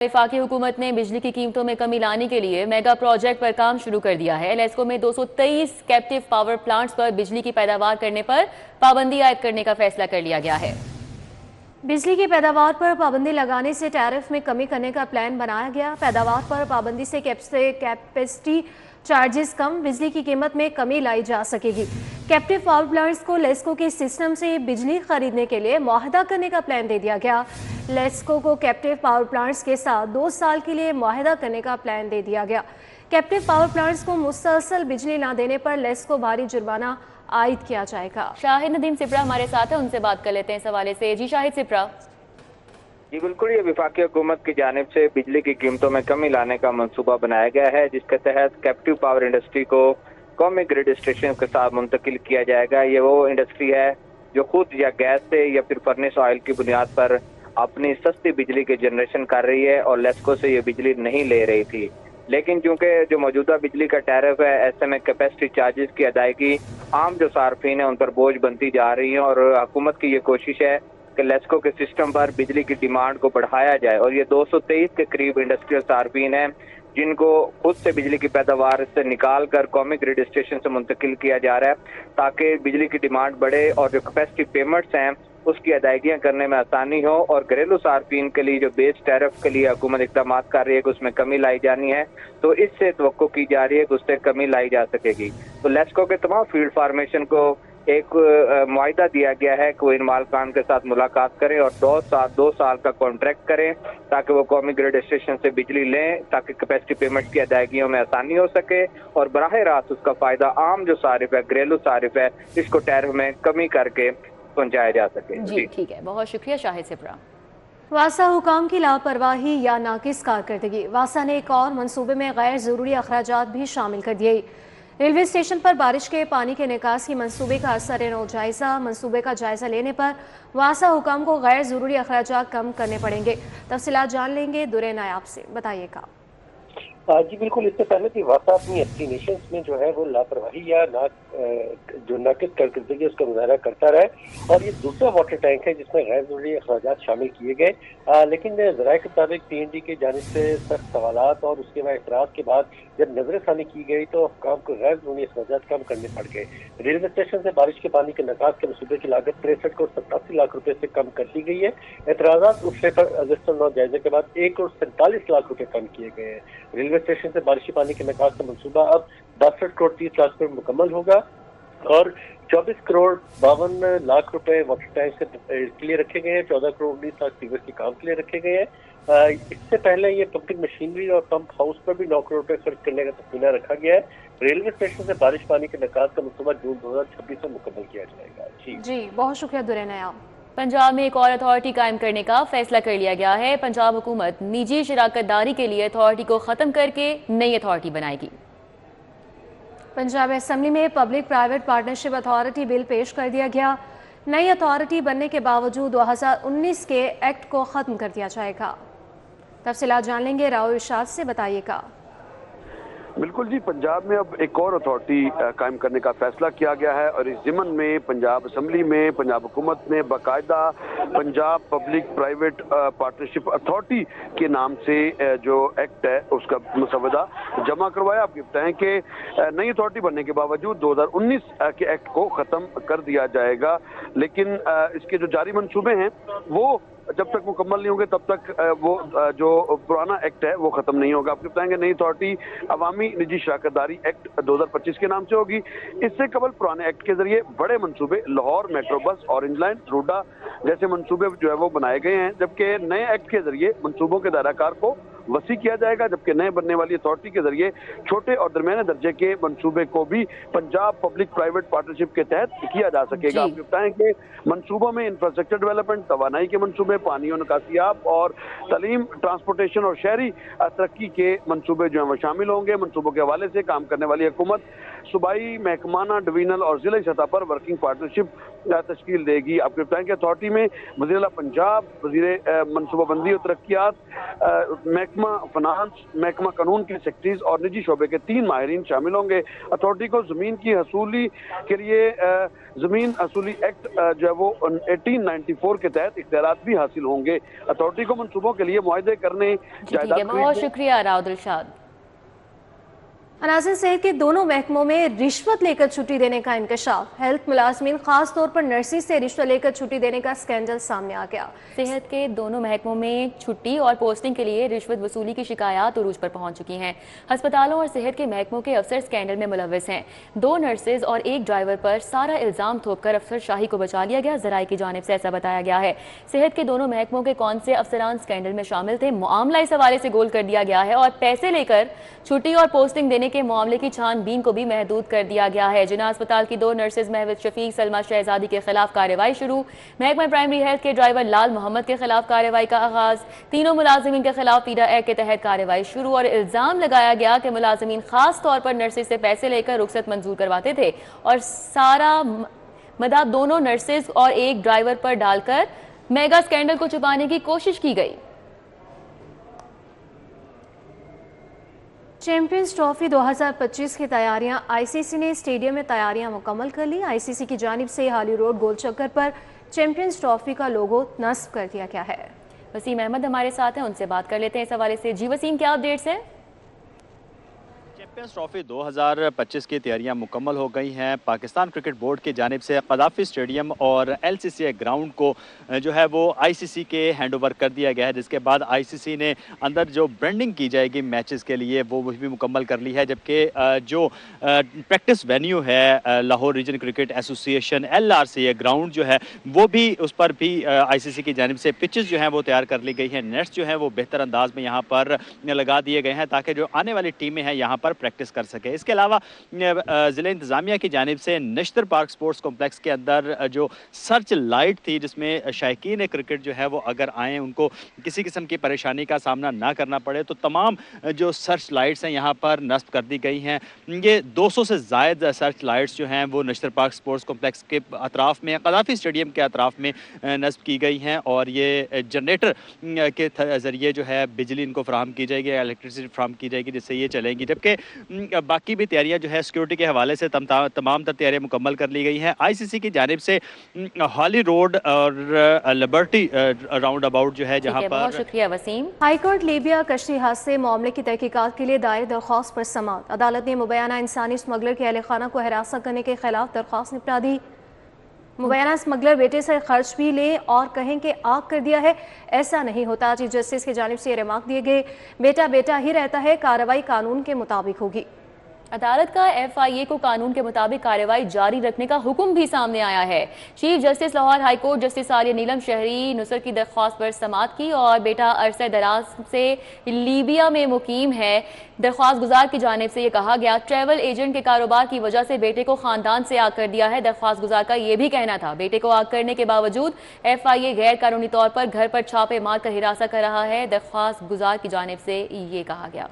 वफाकी हुकूमत ने बिजली की कीमतों में कमी लाने के लिए मेगा प्रोजेक्ट पर काम शुरू कर दिया है। लेस्को में 223 कैप्टिव पावर प्लांट्स पर बिजली की पैदावार करने पर पाबंदी आयद करने का फैसला कर लिया गया है। बिजली की पैदावार पर पाबंदी लगाने से टैरिफ में कमी करने का प्लान बनाया गया। पैदावार पर पाबंदी से कैपेसिटी चार्जेस कम, बिजली की कीमत में कमी लाई जा सकेगी। कैप्टिव पावर प्लांट्स को लेस्को के सिस्टम से बिजली खरीदने के लिए मुआहदा करने का प्लान दे दिया गया। लेस्को को कैप्टिव पावर प्लांट्स के साथ 2 साल के लिए मुआहदा करने का प्लान दे दिया गया। कैप्टिव पावर प्लांट्स को मुसलसल बिजली न देने पर लेस्को भारी जुर्माना आयद किया जाएगा। शाहिद नदीम सिपरा हमारे साथ है, उनसे बात कर लेते हैं इस हवाले से। जी शाहिद सिपरा। जी बिल्कुल, ये वफाकी हुकूमत की जानिब से बिजली की कीमतों में कमी लाने का मंसूबा बनाया गया है, जिसके तहत कैप्टिव पावर इंडस्ट्री को कौमी ग्रिड स्टेशन के साथ मुंतकिल किया जाएगा। ये वो इंडस्ट्री है जो खुद या गैस से या फिर फर्नेस ऑयल की बुनियाद पर अपनी सस्ती बिजली की जनरेशन कर रही है और लेस्को से ये बिजली नहीं ले रही थी। लेकिन चूंकि जो मौजूदा बिजली का टैरिफ है, ऐसे में कैपेसिटी चार्जेस की अदायगी आम जो सार्फिन है उन पर बोझ बनती जा रही है और हुकूमत की ये कोशिश है कि लेस्को के सिस्टम पर बिजली की डिमांड को बढ़ाया जाए। और ये 223 के करीब इंडस्ट्रियल सार्फिन हैं जिनको खुद से बिजली की पैदावार से निकाल कर कौमी ग्रिड स्टेशन से मुंतकिल किया जा रहा है, ताकि बिजली की डिमांड बढ़े और जो कैपेसिटी पेमेंट्स हैं उसकी अदायगियाँ करने में आसानी हो। और घरेलू सार्फिन के लिए जो बेस टैरिफ के लिए हुकूमत इक़दाम कर रही है कि उसमें कमी लाई जानी है, तो इससे तवक्को की जा रही है कि उससे कमी लाई जा सकेगी। तो लेस्को के तमाम फील्ड फार्मेशन को एक मुआहिदा दिया गया है कि वो इन मालकान के साथ मुलाकात करें और 2 साल का कॉन्ट्रैक्ट करें, ताकि वो कौमी ग्रिड स्टेशन से बिजली लें, ताकि कैपेसिटी पेमेंट की अदायगियों में आसानी हो सके और बराह रास्त उसका फायदा आम जो सारिफ है, घरेलू सारिफ है, इसको टैरिफ में कमी करके पहुंचाया जा सके। जी ठीक है, बहुत शुक्रिया शाहिद सिपरा। वासा हुकाम की लापरवाही या नाकिस कारकर्दगी। वासा ने एक और मंसूबे में गैर ज़रूरी अखराजात भी शामिल कर दिए। रेलवे स्टेशन पर बारिश के पानी के निकास की मंसूबे का असर नौ जायजा। मंसूबे का जायजा लेने पर वासा हुकाम को गैर ज़रूरी अखराजात कम करने पड़ेंगे। तफसीलात जान लेंगे दुरे नायाब से, बताइएगा। जी बिल्कुल, इससे पहले कि वासा अपनी एस्टिमेशन में जो है वो लापरवाही या जो नाकिस कारकर्दगी उसका मुजाहरा करता रहे, और ये दूसरा वाटर टैंक है जिसमें गैर जरूरी अखराजात शामिल किए गए। लेकिन ज़राए के मुताबिक PNG की जानिब से सख्त सवालात और उसके बाद एतराज़ के बाद जब नजरसानी की गई तो हुक्काम को गैर जरूरी अखराजात कम करने पड़ गए। रेलवे स्टेशन से बारिश के पानी के निकास के मनसूबे की लागत 63 करोड़ 87 लाख रुपए से कम कर दी गई है। एतराज़ात उठने पर अगस्त 9 जायजे के बाद 1 करोड़ 47 लाख रुपए कम किए गए हैं। रेलवे स्टेशन से बारिशी पानी के निकास का मंसूबा अब 62 करोड़ 30 लाख रुपए मुकम्मल होगा और 24 करोड़ 52 लाख रुपए वाटर टैंक के लिए रखे गए हैं। 14 करोड़ 19 लाख सीवर के काम के लिए रखे गए हैं। इससे पहले ये पंपिंग मशीनरी और पंप हाउस पर भी 9 करोड़ रुपए खर्च करने का तखमीना रखा गया है। रेलवे स्टेशन से बारिश पानी के निकास का मंसूबा जून 2026 में मुकम्मल किया जाएगा। जी बहुत शुक्रिया दुरे नायाब। पंजाब में एक और अथॉरिटी कायम करने का फैसला कर लिया गया है। पंजाब हुकूमत निजी शराकतदारी के लिए अथॉरिटी को खत्म करके नई अथॉरिटी बनाएगी। पंजाब असेंबली में public private partnership authority bill पेश कर दिया गया। नई अथॉरिटी बनने के बावजूद 2019 के एक्ट को खत्म कर दिया जाएगा। तफसीलात जान लेंगे राव इरशाद से, बताइएगा। बिल्कुल जी, पंजाब में अब एक और अथॉरिटी कायम करने का फैसला किया गया है और इस ज़िमन में पंजाब असेंबली में पंजाब हुकूमत ने बाकायदा Punjab public private partnership authority के नाम से जो एक्ट है उसका मसवदा जमा करवाया। आपको बताएं कि नई अथॉरिटी बनने के बावजूद 2019 के एक्ट को ख़त्म कर दिया जाएगा, लेकिन इसके जो जारी मंसूबे हैं वो जब तक मुकम्मल नहीं होंगे तब तक वो जो पुराना एक्ट है वो खत्म नहीं होगा। आपको बताएंगे नई अथॉरिटी अवामी निजी शराकतदारी एक्ट 2025 के नाम से होगी। इससे कबल पुराने एक्ट के जरिए बड़े मंसूबे Lahore metro bus, orange line, RUDA जैसे मंसूबे जो है वो बनाए गए हैं, जबकि नए एक्ट के जरिए मंसूबों के दायराकार को वसी किया जाएगा, जबकि नए बनने वाली अथॉरिटी के जरिए छोटे और दरमियाने दर्जे के मंसूबे को भी पंजाब पब्लिक प्राइवेट पार्टनरशिप के तहत किया जा सकेगा। आपको बताएं कि मंसूबों में इंफ्रास्ट्रक्चर डेवलपमेंट, तवानाई के मंसूबे, पानी और निकासियाब और तालीम, ट्रांसपोर्टेशन और शहरी तरक्की के मंसूबे जो हैं वो शामिल होंगे। मंसूबों के हवाले से काम करने वाली हुकूमत सूबाई, महकमाना, डिवीजनल और जिला सतह पर वर्किंग पार्टनरशिप تشکیل دے گی۔ اب بینک اتھارٹی میں وزیر اعلیٰ پنجاب، وزیر منصوبہ بندی اور ترقیات، محکمہ فنانس، محکمہ قانون کے سیکرٹریز اور نجی شعبے کے 3 ماہرین شامل ہوں گے۔ اتھارٹی کو زمین کی حصولی کے لیے زمین حصولی ایکٹ جو ہے وہ 1894 کے تحت اختیارات بھی حاصل ہوں گے۔ اتھارٹی کو منصوبوں کے لیے معاہدے کرنے، بہت شکریہ راؤ دلشاد۔ عناصر صحت کے دونوں محکموں میں رشوت لے کر چھٹی دینے کا انکشاف۔ ہیلتھ ملازمین خاص طور پر نرسز سے رشوت لے کر چھٹی دینے کا اسکینڈل سامنے آ گیا۔ صحت کے دونوں محکموں میں چھٹی اور پوسٹنگ کے لیے رشوت وصولی کی شکایات عروج پر پہنچ چکی ہیں۔ ہسپتالوں اور صحت کے محکموں کے افسر اسکینڈل میں ملوث ہیں۔ 2 نرسز اور 1 ڈرائیور پر سارا الزام تھوپ کر افسر شاہی کو بچا لیا گیا۔ ذرائع کی جانب سے ایسا بتایا گیا ہے۔ صحت کے دونوں محکموں کے کون سے افسران اسکینڈل میں شامل تھے، معاملہ اس حوالے سے گول کر دیا گیا ہے اور پیسے لے کر چھٹی اور پوسٹنگ دینے کے معاملے کی چھان بین کو بھی محدود کر دیا گیا ہے۔ جناح اسپتال کی 2 نرسز مہوش شفیق، سلمہ شہزادی کے خلاف کارروائی شروع۔ محکمہ پرائمری ہیلتھ کے ڈرائیور لال محمد کے خلاف کارروائی کا آغاز۔ تینوں ملازمین کے خلاف پیڈا ایکٹ کے تحت کارروائی شروع اور الزام لگایا گیا کہ ملازمین خاص طور پر نرسز سے پیسے لے کر رخصت منظور کرواتے تھے اور سارا مدار دونوں نرسز اور 1 ڈرائیور پر ڈال کر میگا اسکینڈل کو چھپانے کی کوشش کی گئی۔ چیمپئنز ٹرافی 2025 کی تیاریاں، آئی سی سی نے اسٹیڈیم میں تیاریاں مکمل کر لی۔ آئی سی سی کی جانب سے ہالی روڈ گول چکر پر چیمپئنز ٹرافی کا لوگو نصب کر دیا گیا ہے۔ وسیم احمد ہمارے ساتھ ہیں، ان سے بات کر لیتے ہیں اس حوالے سے۔ جی وسیم، کیا اپڈیٹس ہیں؟ چیمپئنز ٹرافی 2025 کی تیاریاں مکمل ہو گئی ہیں۔ پاکستان کرکٹ بورڈ کی جانب سے قذافی اسٹیڈیم اور ایل سی سی گراؤنڈ کو جو ہے وہ آئی سی سی کے ہینڈ اوور کر دیا گیا ہے، جس کے بعد آئی سی سی نے اندر جو برانڈنگ کی جائے گی میچز کے لیے وہ بھی مکمل کر لی ہے، جبکہ جو پریکٹس وینیو ہے لاہور ریجن کرکٹ ایسوسی ایشن LRCA گراؤنڈ جو ہے وہ بھی اس پر بھی آئی سی سی کی جانب سے پچز جو ہیں وہ تیار کر لی گئی ہیں۔ نیٹس جو ہیں وہ بہتر انداز میں یہاں پر لگا دیے گئے ہیں تاکہ جو آنے والی ٹیمیں ہیں یہاں پر پریکٹس کر سکے۔ اس کے علاوہ ضلع انتظامیہ کی جانب سے نشتر پارک سپورٹس کمپلیکس کے اندر جو سرچ لائٹ تھی، جس میں شائقین کرکٹ جو ہے وہ اگر آئیں ان کو کسی قسم کی پریشانی کا سامنا نہ کرنا پڑے، تو تمام جو سرچ لائٹس ہیں یہاں پر نصب کر دی گئی ہیں۔ یہ 200 سے زائد سرچ لائٹس جو ہیں وہ نشتر پارک سپورٹس کمپلیکس کے اطراف میں، قذافی اسٹیڈیم کے اطراف میں نصب کی گئی ہیں اور یہ جنریٹر کے ذریعے جو ہے بجلی ان کو فراہم کی جائے گی، الیکٹریسٹی فراہم کی جائے گی، جس سے یہ چلیں گی۔ جبکہ باقی بھی تیاریاں جو ہے سیکیورٹی کے حوالے سے تمام تر تیاریاں مکمل کر لی گئی ہیں۔ آئی سی سی کی جانب سے ہالی روڈ اور لبرٹی راؤنڈ اباؤٹ جو ہے جہاں پر۔ بہت شکریہ وسیم۔ ہائی کورٹ لیبیا کشتی حادثے معاملے کی تحقیقات کے لیے دائر درخواست پر سماعت۔ عدالت نے مبینہ انسانی اسمگلر کے اہل خانہ کو ہراساں کرنے کے خلاف درخواست نپٹا دی۔ مبینہ اسمگلر بیٹے سے خرچ بھی لیں اور کہیں کہ آگ کر دیا ہے، ایسا نہیں ہوتا۔ چیف جسٹس کی جانب سے یہ ریمارک دیے گئے، بیٹا بیٹا ہی رہتا ہے، کارروائی قانون کے مطابق ہوگی۔ عدالت کا FIA کو قانون کے مطابق کارروائی جاری رکھنے کا حکم بھی سامنے آیا ہے۔ Chief justice Lahore high court justice Aliya Neelum شہری نصر کی درخواست پر سماعت کی اور بیٹا عرصہ دراز سے لیبیا میں مقیم ہے۔ درخواست گزار کی جانب سے یہ کہا گیا ٹریول ایجنٹ کے کاروبار کی وجہ سے بیٹے کو خاندان سے آگ کر دیا ہے۔ درخواست گزار کا یہ بھی کہنا تھا بیٹے کو آگ کرنے کے باوجود FIA غیر قانونی طور پر گھر پر چھاپے مار کر ہراساں کر رہا ہے۔ درخواست گزار کی جانب سے یہ کہا گیا۔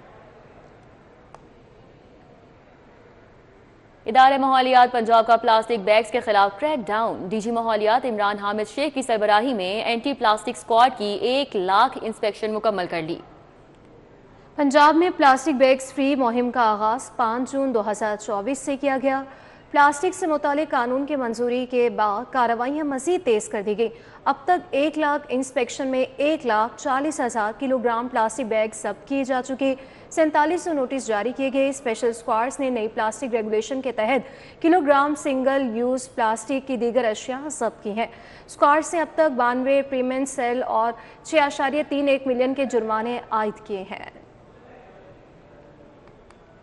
ادارہ ماحولیات پنجاب کا پلاسٹک بیگز کے خلاف کریک ڈاؤن۔ ڈی جی ماحولیات عمران حامد شیخ کی سربراہی میں اینٹی پلاسٹک اسکواڈ کی 1 لاکھ انسپیکشن مکمل کر لی۔ پنجاب میں پلاسٹک بیگز فری مہم کا آغاز 5 جون 2024 سے کیا گیا۔ پلاسٹک سے متعلق قانون کی منظوری کے بعد کارروائیاں مزید تیز کر دی گئی۔ اب تک 1 لاکھ انسپیکشن میں 1,40,000 کلو گرام پلاسٹک بیگ ضبط کیے جا چکے۔ 4700 نوٹس جاری کیے گئے۔ اسپیشل اسکواڈز نے نئی پلاسٹک ریگولیشن کے تحت kilo gram single use plastic کی دیگر اشیاء ضبط کی ہیں۔ اسکواڈز نے اب تک 92 پریمنٹ سیل اور 6.31 ملین کے جرمانے عائد کیے ہیں۔